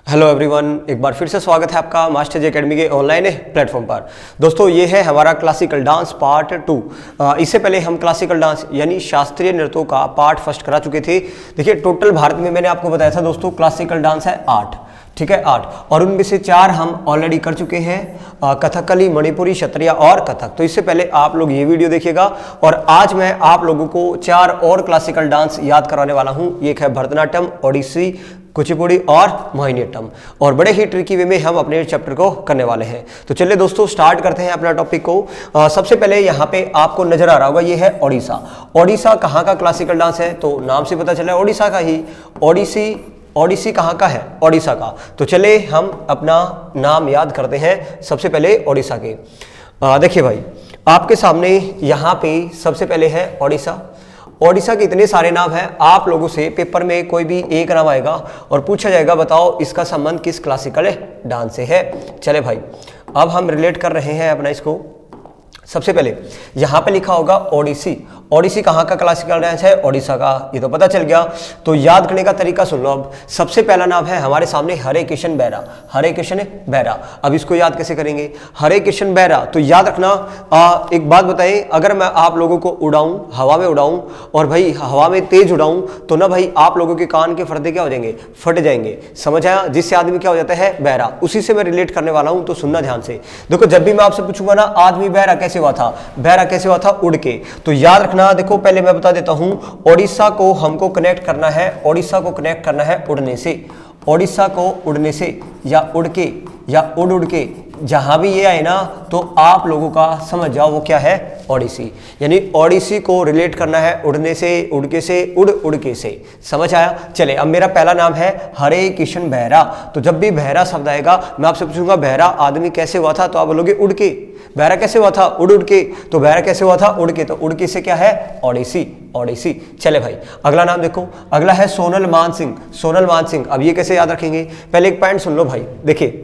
Hello everyone, एक बार फिर से स्वागत है आपका मास्टर जी अकेडमी के ऑनलाइन प्लेटफॉर्म पर। दोस्तों ये है हमारा क्लासिकल डांस पार्ट 2। इससे पहले हम क्लासिकल डांस यानी शास्त्रीय नृत्यों का पार्ट फर्स्ट करा चुके थे। देखिए टोटल भारत में मैंने आपको बताया था दोस्तों क्लासिकल डांस है 8, ठीक है 8, और उनमें से 4 हम ऑलरेडी कर चुके हैं, कथकली, मणिपुरी, क्षत्रिय और कथक। तो इससे पहले आप लोग ये वीडियो देखिएगा और आज मैं आप लोगों को 4 और क्लासिकल डांस याद करवाने वाला हूँ। एक है भरतनाट्यम, ओडिसी, कुचिपुड़ी और मोहिनीअट्टम, और बड़े ही ट्रिकी वे में हम अपने चैप्टर को करने वाले हैं। तो चलिए दोस्तों स्टार्ट करते हैं अपना टॉपिक को। सबसे पहले यहाँ पे आपको नजर आ रहा होगा, ये है ओडिशा। ओडिशा कहाँ का क्लासिकल डांस है? तो नाम से पता चला ओडिशा का ही। ओडिसी कहाँ का है? ओडिशा का। तो चले हम अपना नाम याद करते हैं सबसे पहले ओडिशा के। देखिए भाई आपके सामने यहाँ पे सबसे पहले है ओडिशा। ओडिशा के इतने सारे नाम हैं, आप लोगों से पेपर में कोई भी एक नाम आएगा और पूछा जाएगा बताओ इसका संबंध किस क्लासिकल डांस से है। चले भाई अब हम रिलेट कर रहे हैं अपना इसको। सबसे पहले यहाँ पे लिखा होगा ओडिसी। ओडिसी कहाँ का क्लासिकल डांस है? ओडिशा का। ये तो पता चल गया। तो याद करने का तरीका सुन लो। अब सबसे पहला नाम है हमारे सामने हरे कृष्ण बेहरा। हरे कृष्ण बेहरा। अब इसको याद कैसे करेंगे? हरे कृष्ण बेहरा। तो याद रखना, एक बात बताएं, अगर मैं आप लोगों को उड़ाऊं, हवा में उड़ाऊं और भाई हवा में तेज उड़ाऊं तो ना भाई आप लोगों के कान के पर्दे क्या हो जाएंगे? फट जाएंगे। समझ आया? जिससे आदमी क्या हो जाता है? बहरा। उसी से मैं रिलेट करने वाला हूं, तो सुनना ध्यान से। देखो जब भी मैं आपसे पूछूंगा ना आदमी बहरा कैसे हुआ था, बहरा कैसे हुआ था? उड़ के। तो याद रखना, देखो पहले मैं बता देता हूं, ओडिशा को हमको कनेक्ट करना है, ओडिशा को कनेक्ट करना है उड़ने से। ओडिशा को उड़ने से या उड़ के या उड़ के जहां भी ये आए ना तो आप लोगों का समझ जाओ वो क्या है? ओडिसी। यानी ओडिसी को रिलेट करना है उड़ने से, उड़के से, उड़ के से। समझ आया? चले अब मेरा पहला नाम है हरे कृष्ण बेहरा। तो जब भी बेहरा शब्द आएगा मैं आपसे पूछूंगा बेहरा आदमी कैसे हुआ था, तो आप बोलोगे उड़ के। बेहरा कैसे हुआ था? उड़ के। तो बेहरा कैसे हुआ था? उड़ के। तो उड़ के से क्या है? ओडिसी। ओडिसी। चले भाई अगला नाम देखो, अगला है सोनल मान सिंह। सोनल मान सिंह। अब ये कैसे याद रखेंगे? पहले एक पॉइंट सुन लो भाई। देखिए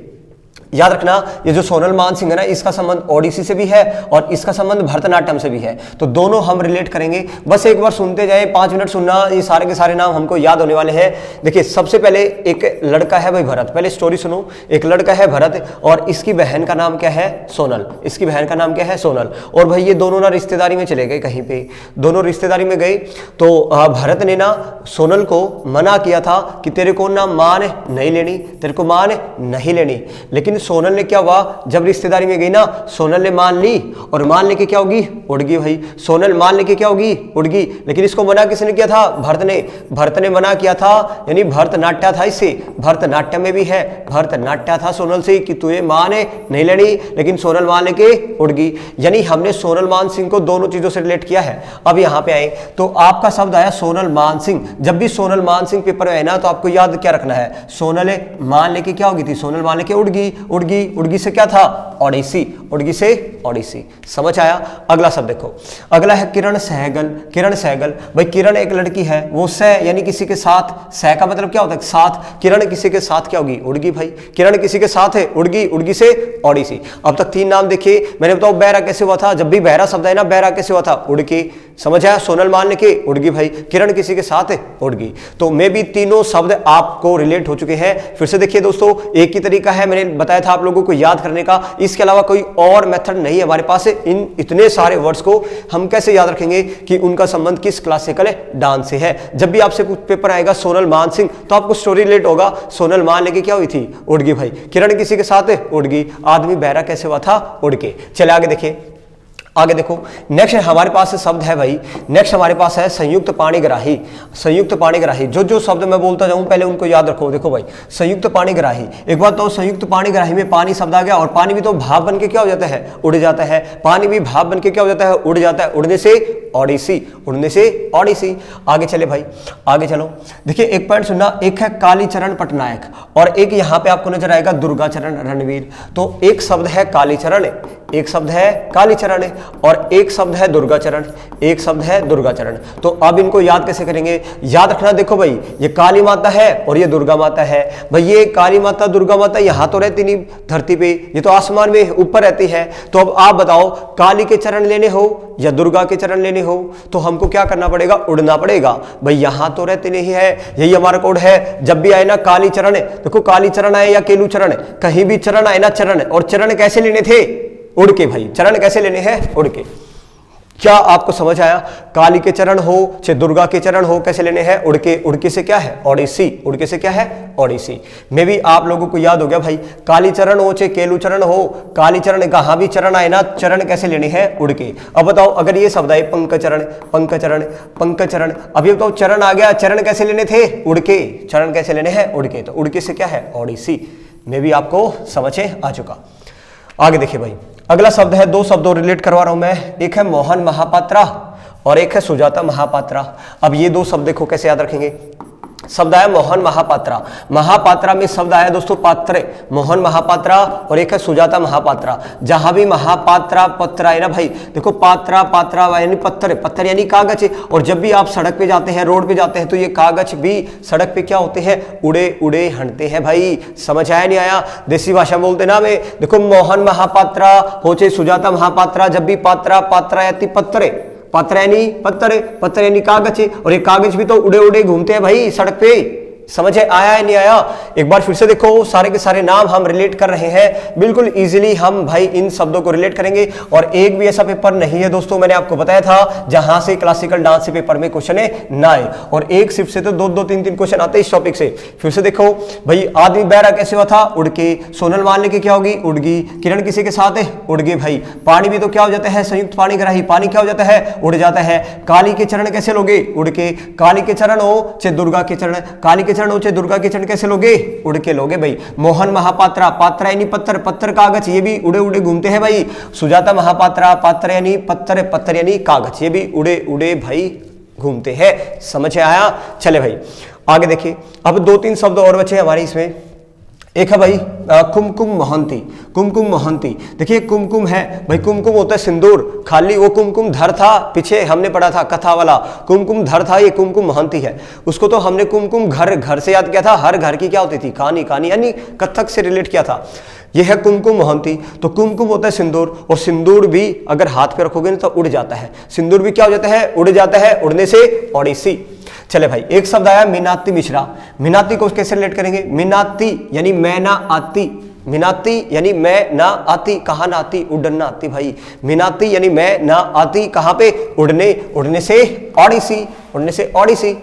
याद रखना, ये जो सोनल मान सिंह है ना, इसका संबंध ओडिसी से भी है और इसका संबंध भरतनाट्यम से भी है। तो दोनों हम रिलेट करेंगे। बस एक बार सुनते जाए, 5 मिनट सुनना, ये सारे के सारे नाम हमको याद होने वाले हैं। देखिए सबसे पहले एक लड़का है भाई भरत। पहले स्टोरी सुनो। एक लड़का है भरत और इसकी बहन का नाम क्या है? सोनल। इसकी बहन का नाम क्या है? सोनल। और भाई ये दोनों ना रिश्तेदारी में चले गए, कहीं पे दोनों रिश्तेदारी में गए। तो भरत ने ना सोनल को मना किया था कि तेरे को ना मान नहीं लेनी, तेरे को मान नहीं लेनी। लेकिन सोनल ने क्या हुआ, जब रिश्तेदारी में गई ना, सोनल ने मान ली और मान लेके क्या होगी? उड़ गई भाई। सोनल मान लेके क्या होगी? उड़ गई। लेकिन इसको मना किसने किया था? भरत ने। भरत ने मना किया था, यानी भरतनाट्य था इससे। भरतनाट्यम में भी है, भरतनाट्य था सोनल से कि तुझे मान नहीं लेनी, लेकिन सोनल मान लेके उड़ गई। यानी हमने सोनल मान सिंह को दोनों चीजों से रिलेट किया है। अब यहाँ पे आए तो आपका शब्द आया सोनल मान सिंह। जब भी सोनल मान सिंह पेपर में आए ना तो आपको याद क्या रखना है? सोनल मान लेके क्या होगी थी? सोनल मान लेके उड़ गई। उड़गी। उड़गी से क्या था? ओडिसी। उड़गी से ओडिसी। समझ आया? अगला शब्द देखो, अगला है किरण सहगल। किरण सहगल। भाई किरण एक लड़की है, वो सह यानी किसी के साथ, सह का मतलब क्या होता है? साथ। किरण किसी के साथ क्या होगी? उड़गी भाई। किरण किसी के साथ है, उड़गी। उड़गी से ओडिसी। अब तक 3 नाम देखिए। मैंने बताओ बहरा कैसे हुआ था? जब भी बहरा शब्द है ना, बहरा कैसे हुआ था? उड़ के। समझ आया? सोनल मान लेके उड़गी भाई। किरण किसी के साथ है, उड़गी। तो मे भी तीनों शब्द आपको रिलेट हो चुके हैं। फिर से देखिए दोस्तों, एक ही तरीका है, मैंने बताया था आप लोगों को याद करने का, इसके अलावा कोई और मेथड नहीं है हमारे पास। इन इतने सारे वर्ड्स को हम कैसे याद रखेंगे कि उनका संबंध किस क्लासिकल डांस से है? जब भी आपसे पेपर आएगा सोनल मान सिंह तो आपको स्टोरी रिलेट होगा। सोनल मान लेके क्या हुई थी? उड़ गई भाई। किरण किसी के साथ है, उड़ गई। आदमी बहरा कैसे हुआ था? उड़ के। चले आगे देखिए, आगे देखो नेक्स्ट हमारे पास शब्द है भाई, नेक्स्ट हमारे पास है संयुक्त पाणिग्राही। संयुक्त पाणिग्राही। जो शब्द मैं बोलता जाऊं पहले उनको याद रखो। देखो भाई संयुक्त पाणिग्राही, एक बात तो संयुक्त पाणिग्राही में पानी शब्द आ गया और पानी भी तो भाप बन के क्या हो जाता है? उड़ जाता है। पानी भी भाप बन के क्या हो जाता है? उड़ जाता है। उड़ने से ओडिसी। उड़ने से ओडिसी। आगे चले भाई, आगे चलो। देखिए एक पॉइंट सुनना, एक है कालीचरण पटनायक और एक यहाँ पे आपको नजर आएगा दुर्गाचरण रणवीर। तो एक शब्द है कालीचरण, एक शब्द है कालीचरण और एक शब्द है दुर्गाचरण, एक शब्द है दुर्गाचरण। तो अब इनको याद कैसे करेंगे? याद रखना, देखो भाई ये काली माता है और ये दुर्गा माता है। भाई ये काली माता दुर्गा माता यहाँ तो रहती नहीं धरती पे, ये तो आसमान में ऊपर रहती है। तो अब आप बताओ काली के चरण लेने हो या दुर्गा के चरण लेने हो तो हमको क्या करना पड़ेगा? उड़ना पड़ेगा। भाई यहाँ तो रहते नहीं है, यही हमारा कोड है। जब भी आए ना काली चरण, देखो काली चरण आए या केलू चरण, कहीं भी चरण आए ना चरण, और चरण कैसे लेने थे? उड़ के। भाई चरण कैसे लेने हैं? उड़ के। क्या आपको समझ आया? काली के चरण हो चाहे दुर्गा के चरण हो, कैसे लेने हैं? उड़ के। उड़ के से क्या है? ओडिसी। उड़ के से क्या है? ओडिसी। में भी आप लोगों को याद हो गया भाई, काली चरण हो चाहे केलू चरण हो, काली चरण कहां भी चरण आए ना, चरण कैसे लेने हैं? उड़ के। अब बताओ अगर ये शब्द आए पंकचरण, पंकचरण, पंकचरण, अब ये बताओ चरण आ गया, चरण कैसे लेने थे? उड़ के। चरण कैसे लेने हैं? उड़ के। तो उड़ के से क्या है? ओडिसी। में भी आपको समझ आ चुका। आगे देखिए भाई, अगला शब्द है, दो शब्दों रिलेट करवा रहा हूं मैं, एक है मोहन महापात्रा और एक है सुजाता महापात्रा। अब ये दो शब्द देखो कैसे याद रखेंगे। शब्द आया मोहन महापात्रा, महापात्रा में शब्द आया दोस्तों पात्रे, मोहन महापात्रा और एक है सुजाता महापात्रा। जहां भी महापात्रा पत्र है ना भाई, देखो पात्रा पात्रा यानी पत्थर, पत्थर यानी कागज है। और जब भी आप सड़क पे जाते हैं, रोड पे जाते हैं, तो ये कागज भी सड़क पे क्या होते हैं? उड़े उड़े हंटते हैं। भाई समझ आया नहीं आया? देसी भाषा बोलते ना वे, देखो मोहन महापात्रा हो चाहे सुजाता महापात्रा, जब भी पात्रा पात्रा यानी पत्थर, पत्र यानी पत्थर, पत्थर यानी कागज है, और ये कागज भी तो उड़े उड़े घूमते हैं भाई सड़क पे। समझ आया है नहीं आया? एक बार फिर से देखो, सारे के सारे नाम हम रिलेट कर रहे हैं, बिल्कुल इजीली हम भाई इन शब्दों को रिलेट करेंगे। और एक भी ऐसा पेपर नहीं है दोस्तों, मैंने आपको बताया था, जहां से क्लासिकल डांस से पेपर में क्वेश्चन ना आए। और एक सिर्फ से तो दो दो तीन तीन क्वेश्चन आते हैं इस टॉपिक से। फिर से देखो भाई, आदमी बहरा कैसे हुआ था? उड़ के। सोनल मानने की क्या होगी? उड़गी। किरण किसी के साथ है? उड़ गई भाई। पानी भी तो क्या हो जाता है? संयुक्त पानी ग्राही, पानी क्या हो जाता है? उड़ जाता है। काली के चरण कैसे लोगे? उड़ के। काली के चरण हो चाहे दुर्गा के चरण, काली के चरण हो चाहे दुर्गा के चरण, कैसे लोगे? उड़ के लोगे भाई। मोहन महापात्रा, पात्रा यानी पत्थर, पत्थर कागज, ये भी उड़े उड़े घूमते हैं भाई। सुजाता महापात्रा, पात्र यानी पत्थर, पत्थर यानी कागज, ये भी उड़े उड़े भाई घूमते हैं। समझ आया? चले भाई आगे देखिए। अब दो तीन शब्द और बचे हमारे इसमें। एक है भाई कुमकुम मोहंती, कुमकुम मोहंती। देखिए कुमकुम है भाई, कुमकुम होता है सिंदूर, खाली वो कुमकुम धर था, पीछे हमने पढ़ा था कथा वाला, कुमकुम धर था, ये कुमकुम मोहंती है। उसको तो हमने कुमकुम घर, घर से याद किया था। हर घर की क्या होती थी? कहानी, कहानी यानी कथक से रिलेट किया था। यह है कुमकुम मोहंती। तो कुमकुम होता है सिंदूर, और सिंदूर भी अगर हाथ पे रखोगे ना तो उड़ जाता है। सिंदूर भी क्या हो जाता है? उड़ जाता है। उड़ने से ओडिसी। चले भाई, एक शब्द आया मीनाती मिश्रा। मीनाती को कैसे रिलेट करेंगे? मीनाती यानी मैं ना आती, मीनाती यानी मैं ना आती, कहाँ ना आती? उड़न ना आती भाई। मीनाती यानी मैं ना आती, कहाँ पे? उड़ने, उड़ने से ओडिसी, उड़ने से ओडिसी।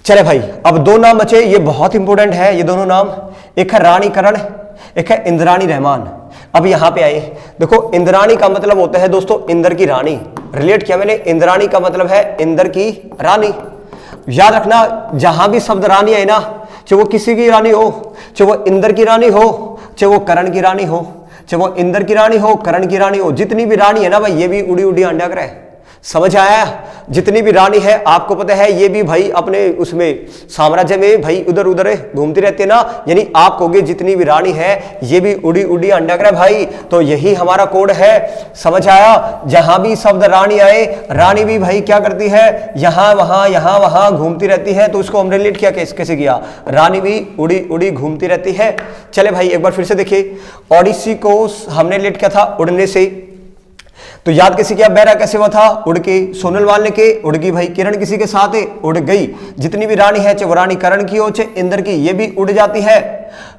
चले भाई, अब दो नाम बचे, ये बहुत इंपॉर्टेंट है ये दोनों नाम। एक है रानी करण, एक है इंद्राणी रहमान। अब यहां पे आए, देखो इंद्राणी का मतलब होता है दोस्तों इंद्र की रानी, रिलेट किया मैंने। इंद्राणी का मतलब है इंद्र की रानी। याद रखना, जहां भी शब्द रानी है ना, चाहे वो किसी की रानी हो, चाहे वो इंद्र की रानी हो, चाहे वो करण की रानी हो, चाहे वो इंद्र की रानी हो, करण की रानी हो, जितनी भी रानी है ना भाई, ये भी उड़ी उड़ी अंडा करे। समझ आया? जितनी भी रानी है, आपको पता है ये भी भाई अपने उसमें साम्राज्य में भाई उधर उधर घूमती रहती है ना, यानी आप कहोगे जितनी भी रानी है ये भी उड़ी उड़ी अंडा करे भाई। तो यही हमारा कोड है। समझ आया? जहां भी शब्द रानी आए, रानी भी भाई क्या करती है? यहां वहां घूमती रहती है। तो उसको हम रिलेट किया, कैसे किया? रानी भी उड़ी उड़ी घूमती रहती है। चले भाई एक बार फिर से देखिए, ओडिसी को हमने रिलेट किया था उड़ने से। तो याद कैसे किया? बहरा कैसे हुआ था? उड़ के। सोनल वालने के उड़ गई भाई। किरण किसी के साथ है? उड़ गई। जितनी भी रानी है, चाहे वो रानी करण की हो चाहे इंद्र की, ये भी उड़ जाती है।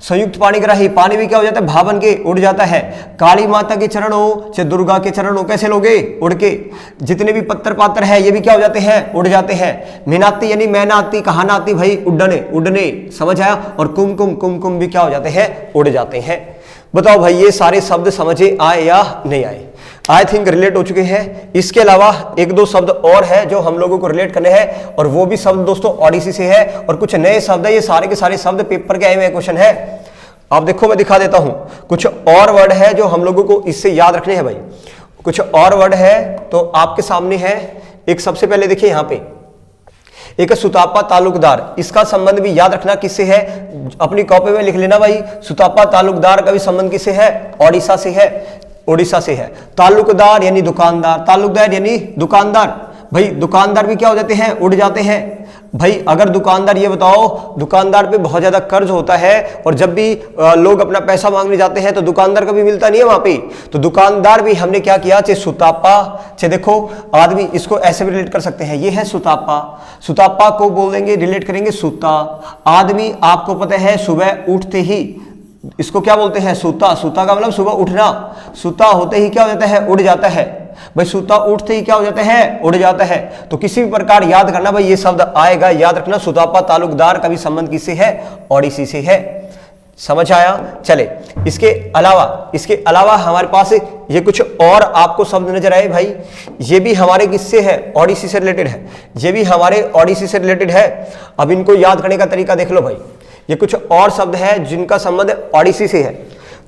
संयुक्त पानी ग्राही, पानी भी क्या हो जाता है? भावन के, उड़ जाता है। काली माता के चरण हो चाहे दुर्गा के चरण हो, कैसे लोगे? उड़ के। जितने भी पत्थर पात्र है ये भी क्या हो जाते हैं? उड़ जाते हैं। मीनाती यानी मैं ना आती, कहाँ ना आती भाई? उड़ने, उड़ने। समझ आया? और कुमकुम, कुमकुम भी क्या हो जाते हैं? उड़ जाते हैं। बताओ भाई ये सारे शब्द समझे आए या नहीं आए? आई थिंक रिलेट हो चुके हैं। इसके अलावा एक दो शब्द और है जो हम लोगों को रिलेट करने हैं, और वो भी शब्द दोस्तों ओडिसी से है, और कुछ नए शब्द है। ये सारे के सारे शब्द पेपर के आए हुए क्वेश्चन है। आप देखो मैं दिखा देता हूं, कुछ और वर्ड है जो हम लोगों को इससे याद रखने हैं भाई। कुछ और वर्ड है तो आपके सामने है। एक सबसे पहले देखिए यहां पे एक सुतापा तालुकदार, इसका संबंध भी याद रखना किससे है? अपनी कॉपी में लिख लेना भाई। सुतापा तालुकदार का भी संबंध किससे है? ओडिशा से है। उड़ीसा से है। ताल्लुकदार यानी दुकानदार, ताल्लुकदार यानी दुकानदार, भाई दुकानदार भी क्या हो जाते हैं, उड़ जाते हैं। भाई अगर दुकानदार, ये बताओ दुकानदार पे बहुत ज्यादा कर्ज होता है और जब भी लोग अपना पैसा मांगने जाते हैं तो दुकानदार का भी मिलता नहीं है वहां पे, तो दुकानदार भी हमने क्या किया, चाहे सुतापा, चाहे देखो आदमी, इसको ऐसे भी रिलेट कर सकते हैं, ये है सुतापा, सुतापा को बोलेंगे, रिलेट करेंगे सूता। आदमी आपको पता है सुबह उठते ही, इसको क्या बोलते हैं, सूता, सूता का मतलब सुबह उठना, सूता होते ही क्या हो जाता है, उड़ जाता है। भाई सूता उठते ही क्या हो जाता है, उड़ जाता है। तो किसी भी प्रकार याद करना भाई, ये शब्द आएगा, याद रखना, सुतापा ताल्लुकदार का भी संबंध किससे है, ओडिसी से है। समझ आया। चले इसके अलावा हमारे पास ये कुछ और आपको शब्द नजर आए भाई, ये भी हमारे किससे है, ओडिसी से रिलेटेड है, ये भी हमारे ओडिसी से रिलेटेड है। अब इनको याद करने का तरीका देख लो भाई, ये कुछ और शब्द है जिनका संबंध ओडिसी से है,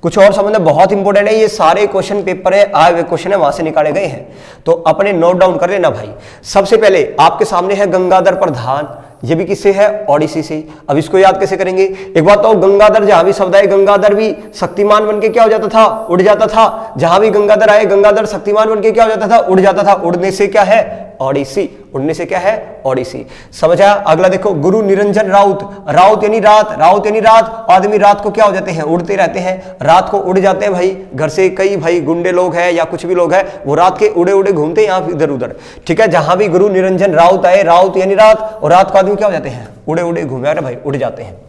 कुछ और संबंध बहुत इंपॉर्टेंट है। ये सारे क्वेश्चन पेपर है, आए हुए क्वेश्चन है, वहां से निकाले गए हैं, तो अपने नोट डाउन कर लेना भाई। सबसे पहले आपके सामने है गंगाधर प्रधान, ये भी किससे है, ओडिसी से। अब इसको याद कैसे करेंगे, एक बात तो गंगाधर, जहां भी शब्द आए गंगाधर भी शक्तिमान बनके क्या हो जाता था, उड़ जाता था। जहां भी गंगाधर आए, गंगाधर शक्तिमान बनके क्या हो जाता था, उड़ जाता था। उड़ने से क्या है, ओडिसी, उड़ने से क्या है, ओडिसी। समझ आया। अगला देखो, गुरु निरंजन राउत, राउत यानी रात, राउत यानी रात। आदमी रात को क्या हो जाते हैं, उड़ते रहते हैं, रात को उड़ जाते हैं भाई। घर से कई भाई गुंडे लोग हैं या कुछ भी लोग हैं, वो रात के उड़े उड़े घूमते हैं यहाँ इधर उधर, ठीक है। जहां भी गुरु निरंजन राउत आए, राउत यानी रात, और रात को आदमी क्या हो जाते हैं, उड़े उड़े घूमे भाई, उड़ जाते हैं।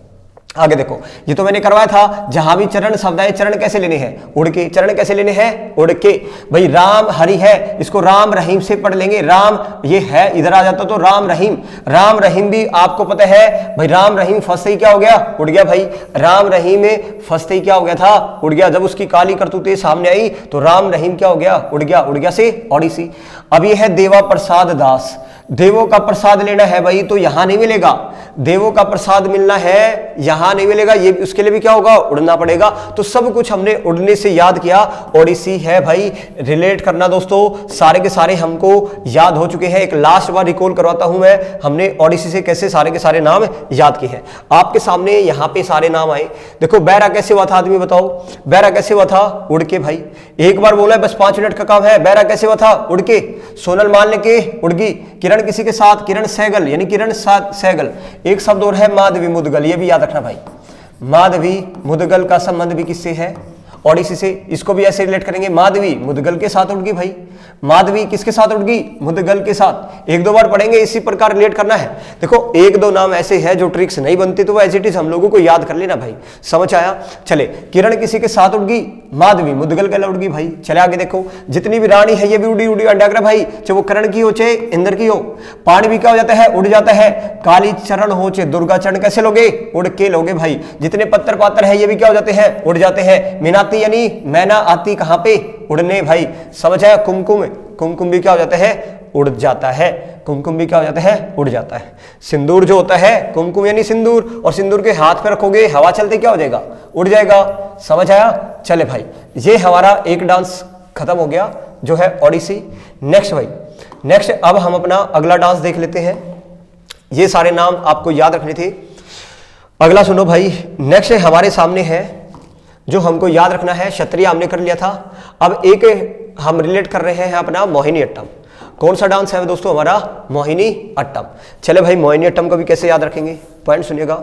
आगे देखो, ये तो मैंने करवाया था, जहां भी चरण शब्द आए, चरण कैसे लेने हैं, उड़ के। चरण कैसे लेने हैं, उड़ के। भाई राम हरि है, इसको राम रहीम से पढ़ लेंगे। राम ये है, इधर आ जाता तो राम रहीम, राम रहीम भी आपको पता है भाई, राम रहीम फंसते ही क्या हो गया, उड़ गया भाई। राम रहीम में फंसते ही क्या हो गया था, उड़ गया। जब उसकी काली करतूतें सामने आई तो राम रहीम क्या हो गया, उड़ गया। उड़ गया से ओडिसी। अब ये है देवा प्रसाद दास, देवों का प्रसाद लेना है भाई, तो यहां नहीं मिलेगा, देवों का प्रसाद मिलना है, यहां नहीं मिलेगा, ये उसके लिए भी क्या होगा, उड़ना पड़ेगा। तो सब कुछ हमने उड़ने से याद किया, ओडिसी है भाई। रिलेट करना दोस्तों, सारे के सारे हमको याद हो चुके हैं। एक लास्ट बार रिकॉल करवाता हूं मैं, हमने ओडिसी से कैसे सारे के सारे नाम याद किए हैं। आपके सामने यहां पे सारे नाम आए। देखो बैरा कैसे हुआ था, आदमी बताओ, बैरा कैसे हुआ था, उड़ के भाई। एक बार बोला है, बस 5 मिनट का काम है। बैरा कैसे हुआ था, उड़ के। सोनल मान लेके उड़ गई। किरण किसी के साथ, किरण सहगल यानी किरण सहगल। एक शब्द और है माधवी मुदगल, ये भी याद रखना भाई। माधवी मुदगल का संबंध भी किससे है, ओडिसी से। इसको भी ऐसे रिलेट करेंगे, माधवी मुदगल के साथ उड़ गई भाई। माधवी किसके साथ उड़ गई, मुदगल के साथ। 1-2 बार पढ़ेंगे, इसी प्रकार रिलेट करना है। देखो 1-2 नाम ऐसे हैं जो ट्रिक्स नहीं बनती, तो वो एज इट इज हम लोगों को याद कर लेना भाई। समझ आया। चले, किरण किसी के साथ उड़ गई, माधवी मुदगल के उड़ गई भाई। चले आगे देखो, जितनी भी रानी है ये भी उड़ी उड़ी अंडाग्र भाई, चाहे वो करण की हो चाहे इंद्र की हो। पानी भी क्या हो जाता है, उड़ जाता है। काली चरण हो चाहे दुर्गा चरण, कैसे लोगे, उड़ के लोगे भाई। जितने पत्थर पात्र है ये भी क्या हो जाते हैं, उड़ जाते हैं। मीनाती यानी मैना आती कहां पे, उड़ने भाई। समझ आया। कुमकुम, कुमकुम भी क्या हो जाता है, उड़ जाता है। कुमकुम भी क्या हो जाता है, उड़ जाता है। सिंदूर जो होता है, कुमकुम यानी सिंदूर, और सिंदूर के हाथ पे रखोगे, हवा चलते क्या हो जाएगा, उड़ जाएगा। समझ आया। चले भाई, ये हमारा एक डांस खत्म हो गया जो है ओडिसी। नेक्स्ट भाई, नेक्स्ट अब हम अपना अगला डांस देख लेते हैं। ये सारे नाम आपको याद रखने थे। अगला सुनो भाई, नेक्स्ट हमारे सामने है जो हमको याद रखना है, क्षत्रिय हमने कर लिया था। अब एक हम रिलेट कर रहे हैं अपना मोहिनी अट्टम। कौन सा डांस है दोस्तों, हमारा मोहिनी अट्टम। चले भाई, मोहिनी अट्टम को भी कैसे याद रखेंगे, पॉइंट सुनिएगा।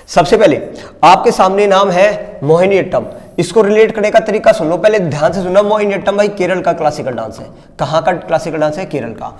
सबसे पहले आपके सामने नाम है मोहिनी अट्टम, इसको रिलेट करने का तरीका सुन लो, पहले ध्यान से सुनना। मोहिनी अट्टम भाई केरल का क्लासिकल डांस है। कहां का क्लासिकल डांस है, केरल का।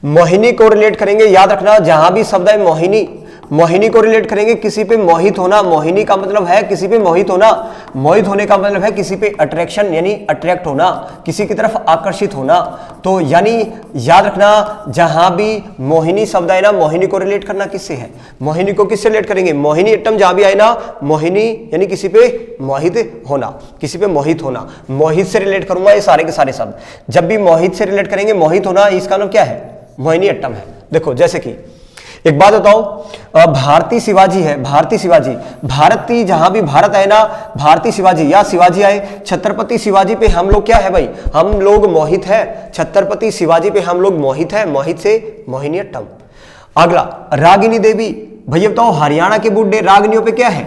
मोहिनी को रिलेट करेंगे, याद रखना, जहां भी शब्द है मोहिनी, मोहिनी को रिलेट करेंगे किसी पे मोहित होना। मोहिनी का मतलब है किसी पे मोहित होना। मोहित होने का मतलब है किसी पे अट्रैक्शन यानी अट्रैक्ट होना, किसी की तरफ आकर्षित होना। तो यानी याद रखना, जहां भी मोहिनी शब्द आए ना, मोहिनी को रिलेट करना किससे है, मोहिनी को किससे रिलेट करेंगे, मोहिनी अट्टम जहां भी आए ना, मोहिनी यानी किसी पे मोहित होना, किसी पे मोहित होना। मोहित से रिलेट करूंगा ये सारे के सारे शब्द। जब भी मोहित से रिलेट करेंगे, मोहित होना, इसका नाम क्या है, मोहिनी अट्टम है। देखो जैसे कि एक बात बताओ, भारती शिवाजी है, भारती शिवाजी, भारती जहां भी भारत आए ना, भारती शिवाजी या शिवाजी आए, छत्रपति शिवाजी पे हम लोग क्या है भाई, हम लोग मोहित है। छत्रपति शिवाजी पे हम लोग मोहित है, मोहित से मोहिनी अट्टम। अगला रागिनी देवी, भैया बताओ हरियाणा के बुड्ढे रागिनियों पे क्या है,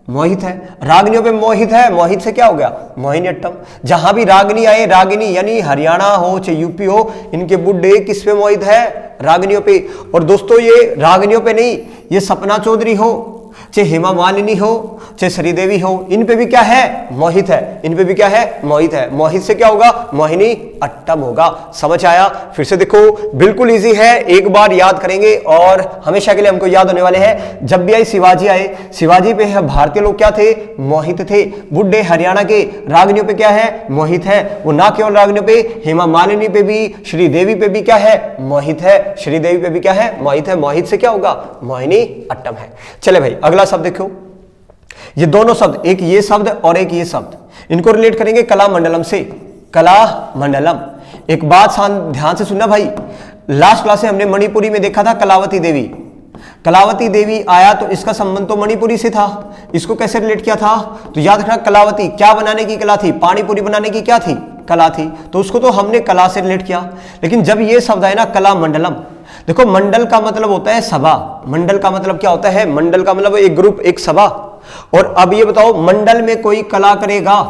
मोहित है। रागनियों पे मोहित है, मोहित से क्या हो गया, मोहिनी अट्टम। जहां भी रागनी आए, रागिनी यानी हरियाणा हो चाहे यूपी हो, इनके बुड्ढे किस पे मोहित है, रागनियों पे। और दोस्तों ये रागनियों पे नहीं, ये सपना चौधरी हो चाहे हेमा मालिनी हो चाहे श्रीदेवी हो, इन पे भी क्या है, मोहित है। इन पे भी क्या है, मोहित है। मोहित से क्या होगा, मोहिनी अट्टम होगा। समझ आया? फिर से देखो, बिल्कुल इजी है, एक बार याद करेंगे और हमेशा के लिए हमको याद होने वाले हैं। जब भी आई शिवाजी आए, शिवाजी पे भारतीय लोग क्या थे, मोहित थे। बुड्ढे हरियाणा के रागनियों पे क्या है, मोहित है। वो ना केवल रागनियों पे, हेमा मालिनी पे भी, श्रीदेवी पे भी क्या है, मोहित है। श्रीदेवी पे भी क्या है, मोहित है। मोहित से क्या होगा, मोहिनी अट्टम है। चले भाई अगला शब्द देखो, ये दोनों शब्द, एक ये शब्द और एक ये शब्द, इनको रिलेट करेंगे कला मंडलम से। कला मंडलम, एक बात ध्यान से सुनना भाई, लास्ट क्लास में हमने मणिपुरी में देखा था कलावती देवी। कलावती देवी आया तो इसका संबंध तो मणिपुरी से था। इसको कैसे रिलेट किया था, तो याद रखना, कलावती क्या बनाने की कला थी, पानी पूरी बनाने की क्या थी, कला थी। तो उसको तो हमने कला से रिलेट किया। लेकिन जब ये शब्द आए ना कला मंडलम, देखो मंडल का मतलब होता है सभा। मंडल का मतलब क्या होता है, मंडल का मतलब एक ग्रुप, एक सभा। और अब ये बताओ, मंडल में कोई कला करेगा,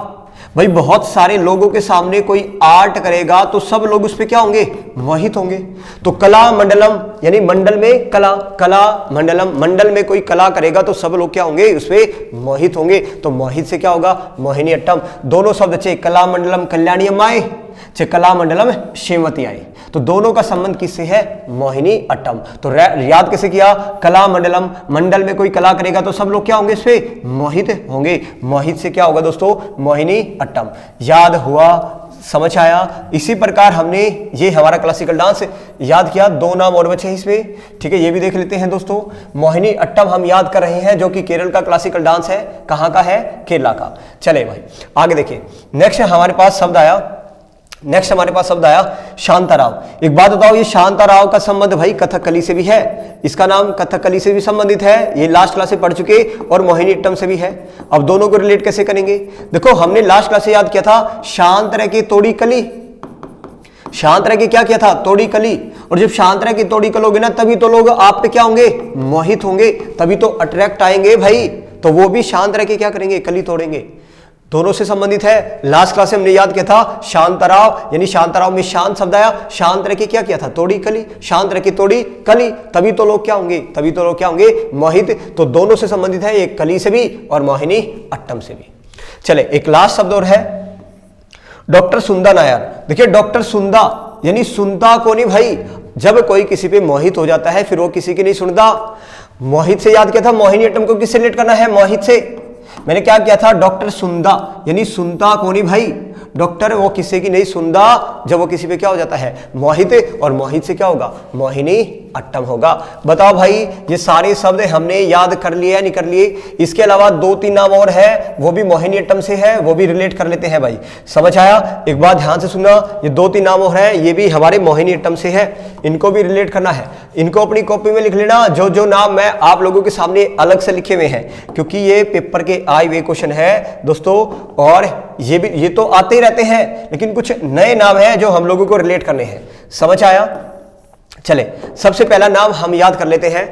भाई बहुत सारे लोगों के सामने कोई आर्ट करेगा तो सब लोग उस पे क्या होंगे, मोहित होंगे। तो कला मंडलम यानी मंडल में कला, कला मंडलम, मंडल में कोई कला करेगा तो सब लोग क्या होंगे, उस पे मोहित होंगे। तो मोहित से क्या होगा, मोहिनी अट्टम। दोनों शब्द अच्छे, कला मंडलम कल्याणी अम्माई चाहे कला मंडलम श्रीमती आई, तो दोनों का संबंध किससे है, मोहिनी अट्टम। तो याद कैसे किया, कला मंडलम, मंडल में कोई कला करेगा तो सब लोग क्या होंगे, इस पे मोहित होंगे। मोहित से क्या होगा दोस्तों, मोहिनी अट्टम। याद हुआ, समझ आया? इसी प्रकार हमने ये हमारा क्लासिकल डांस याद किया। दो नाम और बचे हैं इसमें, ठीक है, ये भी देख लेते हैं दोस्तों। मोहिनी अट्टम हम याद कर रहे हैं, जो कि केरल का क्लासिकल डांस है। कहाँ का है, केरला का। चले भाई आगे देखिए, नेक्स्ट हमारे पास शब्द आया शांताराव। एक बात बताओ, ये शांताराव का संबंध भाई कथकली से भी है, इसका नाम कथकली से भी संबंधित है, ये लास्ट क्लास से पढ़ चुके, और मोहिनी अट्टम से भी है। अब दोनों को रिलेट कैसे करेंगे, देखो हमने लास्ट क्लास से याद किया था, शांत रह के तोड़ी कली, शांत रह के क्या किया था, तोड़ी कली। और जब शांत रह के तोड़ी कलोगे ना, तभी तो लोग आप पे क्या होंगे, मोहित होंगे, तभी तो अट्रैक्ट आएंगे भाई। तो वो भी शांत रह के क्या करेंगे, कली तोड़ेंगे। दोनों से संबंधित है। लास्ट क्लास में हमने याद किया था शांताराव, यानी शांताराव में शांत शब्द आया, शांत रह के क्या किया था, तोड़ी कली, शांत रह के तोड़ी कली, तभी तो लोग क्या होंगे, तभी तो लोग क्या होंगे, मोहित। तो दोनों से संबंधित है, एक कली से भी और मोहिनी अट्टम से भी। चले एक लास्ट शब्द और है, डॉक्टर सुंदा नायर। देखिए डॉक्टर सुंदा यानी सुनता को नहीं भाई, जब कोई किसी पे मोहित हो जाता है फिर वो किसी की नहीं सुनता। मोहित से याद किया था, मोहिनी अट्टम को किससे रिलेट करना है, मोहित से। मैंने क्या किया था, डॉक्टर सुंदा यानी सुनता को नहीं भाई, डॉक्टर वो किसी की नहीं सुनता जब वो किसी पे क्या हो जाता है, मोहित। और मोहित से क्या होगा, मोहिनी अट्टम होगा। बताओ भाई, ये सारे शब्द हमने याद कर लिए या नहीं कर लिए? इसके अलावा दो तीन नाम और है, वो भी मोहिनी अट्टम से है, वो भी रिलेट कर लेते हैं भाई। समझ आया? एक बात ध्यान से सुनना, ये दो तीन नाम और है, ये भी हमारे मोहिनी अट्टम से है, इनको भी रिलेट करना है। इनको अपनी कॉपी में लिख लेना, जो जो नाम मैं आप लोगों के सामने अलग से लिखे हुए हैं, क्योंकि ये पेपर के आए हुए क्वेश्चन है दोस्तों। और ये तो आते ही रहते हैं, लेकिन कुछ नए नाम हैं जो हम लोगों को रिलेट करने हैं। समझ आया? चले सबसे पहला नाम हम याद कर लेते हैं।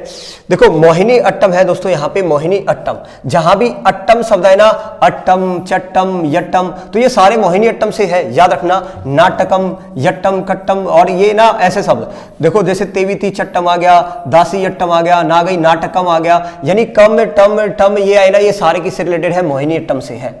देखो मोहिनी अट्टम है दोस्तों, यहाँ पे मोहिनी अट्टम, जहां भी अट्टम शब्द है ना, अट्टम, चट्टम, यट्टम, तो ये सारे मोहिनी अट्टम से है, याद रखना। नाटकम, यट्टम, कट्टम, और ये ना ऐसे शब्द देखो, जैसे तेवीती चट्टम आ गया, दासी यट्टम आ गया, नागई नाटकम आ गया, यानी कम टम टम ये आए ना, ये सारे किससे रिलेटेड है, मोहिनी अट्टम से है।